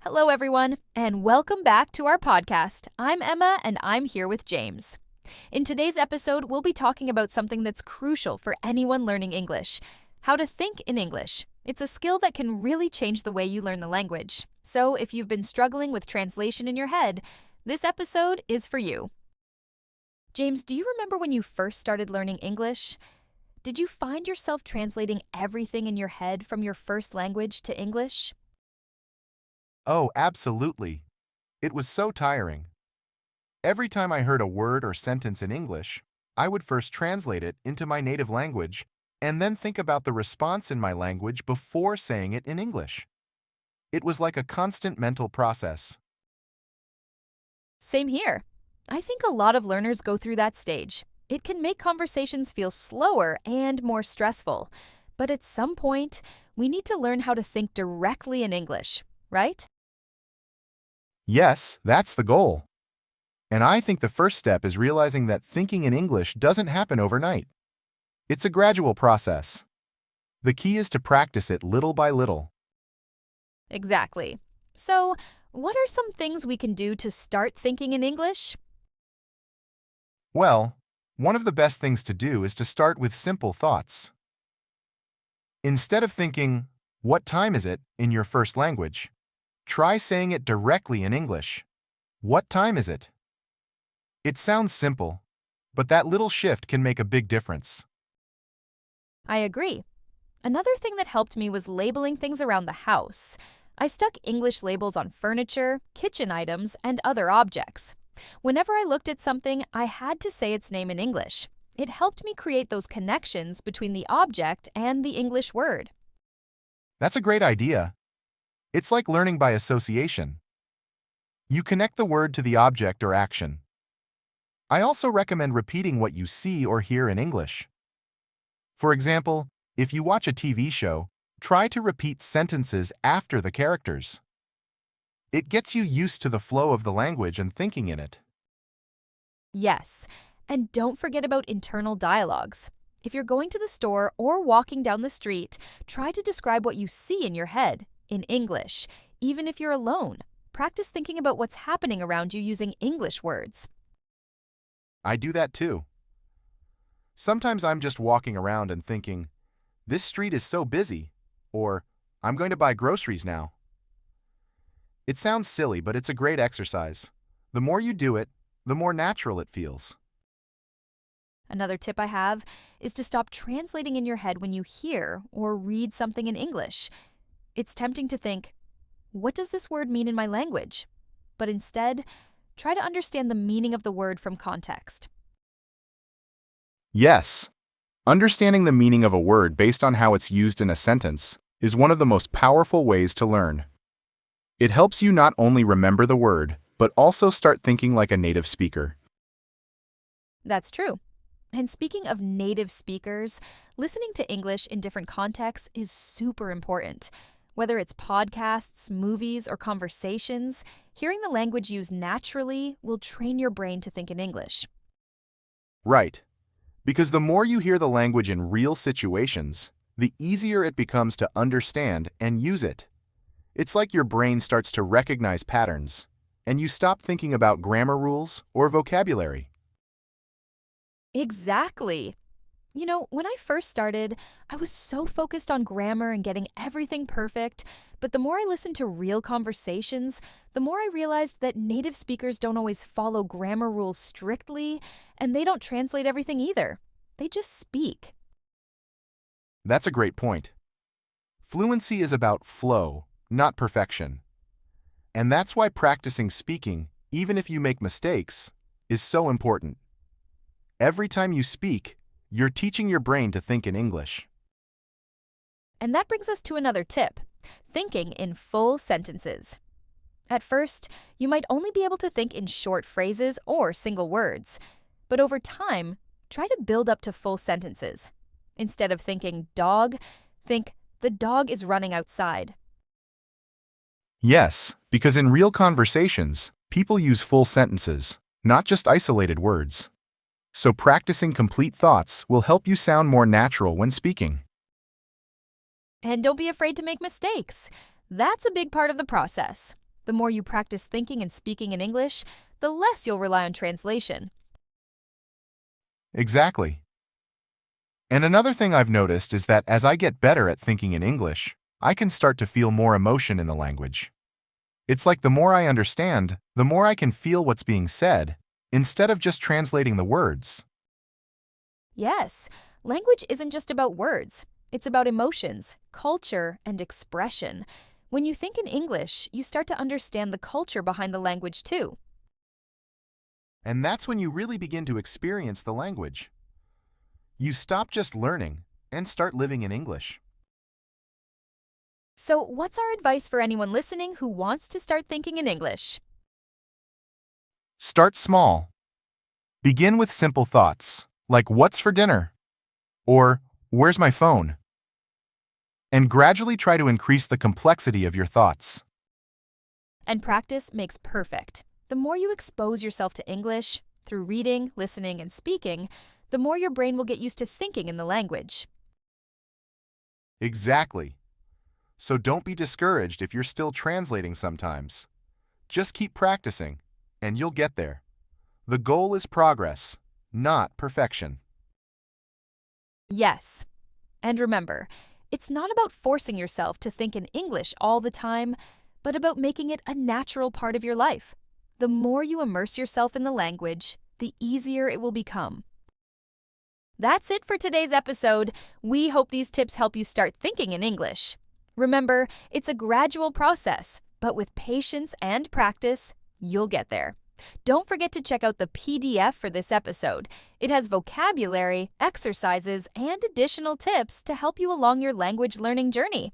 Hello, everyone, and welcome back to our podcast. I'm Emma, and I'm here with James. In today's episode, we'll be talking about something that's crucial for anyone learning English: how to think in English. It's a skill that can really change the way you learn the language. So if you've been struggling with translation in your head, this episode is for you. James, do you remember when you first started learning English? Did you find yourself translating everything in your head from your first language to English? Oh, absolutely. It was so tiring. Every time I heard a word or sentence in English, I would first translate it into my native language and then think about the response in my language before saying it in English. It was like a constant mental process. Same here. I think a lot of learners go through that stage. It can make conversations feel slower and more stressful. But at some point, we need to learn how to think directly in English, right? Yes, that's the goal. And I think the first step is realizing that thinking in English doesn't happen overnight. It's a gradual process. The key is to practice it little by little. Exactly. So, what are some things we can do to start thinking in English? Well, one of the best things to do is to start with simple thoughts. Instead of thinking, "What time is it?" in your first language, try saying it directly in English. What time is it? It sounds simple, but that little shift can make a big difference. I agree. Another thing that helped me was labeling things around the house. I stuck English labels on furniture, kitchen items, and other objects. Whenever I looked at something, I had to say its name in English. It helped me create those connections between the object and the English word. That's a great idea. It's like learning by association. You connect the word to the object or action. I also recommend repeating what you see or hear in English. For example, if you watch a TV show, try to repeat sentences after the characters. It gets you used to the flow of the language and thinking in it. Yes, and don't forget about internal dialogues. If you're going to the store or walking down the street, try to describe what you see in your head in English, even if you're alone. Practice thinking about what's happening around you using English words. I do that too. Sometimes I'm just walking around and thinking, "This street is so busy," or "I'm going to buy groceries now." It sounds silly, but it's a great exercise. The more you do it, the more natural it feels. Another tip I have is to stop translating in your head when you hear or read something in English. It's tempting to think, what does this word mean in my language? But instead, try to understand the meaning of the word from context. Yes, understanding the meaning of a word based on how it's used in a sentence is one of the most powerful ways to learn. It helps you not only remember the word, but also start thinking like a native speaker. That's true. And speaking of native speakers, listening to English in different contexts is super important. Whether it's podcasts, movies, or conversations, hearing the language used naturally will train your brain to think in English. Right. Because the more you hear the language in real situations, the easier it becomes to understand and use it. It's like your brain starts to recognize patterns, and you stop thinking about grammar rules or vocabulary. Exactly. When I first started, I was so focused on grammar and getting everything perfect, but the more I listened to real conversations, the more I realized that native speakers don't always follow grammar rules strictly, and they don't translate everything either. They just speak. That's a great point. Fluency is about flow, not perfection. And that's why practicing speaking, even if you make mistakes, is so important. Every time you speak, you're teaching your brain to think in English. And that brings us to another tip: thinking in full sentences. At first, you might only be able to think in short phrases or single words, but over time, try to build up to full sentences. Instead of thinking dog, think the dog is running outside. Yes, because in real conversations, people use full sentences, not just isolated words. So practicing complete thoughts will help you sound more natural when speaking. And don't be afraid to make mistakes. That's a big part of the process. The more you practice thinking and speaking in English, the less you'll rely on translation. Exactly. And another thing I've noticed is that as I get better at thinking in English, I can start to feel more emotion in the language. It's like the more I understand, the more I can feel what's being said, instead of just translating the words. Yes, language isn't just about words. It's about emotions, culture, and expression. When you think in English, you start to understand the culture behind the language too. And that's when you really begin to experience the language. You stop just learning and start living in English. So, what's our advice for anyone listening who wants to start thinking in English? Start small. Begin with simple thoughts, like what's for dinner? Or where's my phone? And gradually try to increase the complexity of your thoughts. And practice makes perfect. The more you expose yourself to English, through reading, listening, and speaking, the more your brain will get used to thinking in the language. Exactly. So don't be discouraged if you're still translating sometimes. Just keep practicing, and you'll get there. The goal is progress, not perfection. Yes. And remember, it's not about forcing yourself to think in English all the time, but about making it a natural part of your life. The more you immerse yourself in the language, the easier it will become. That's it for today's episode. We hope these tips help you start thinking in English. Remember, it's a gradual process, but with patience and practice, you'll get there. Don't forget to check out the PDF for this episode. It has vocabulary, exercises, and additional tips to help you along your language learning journey.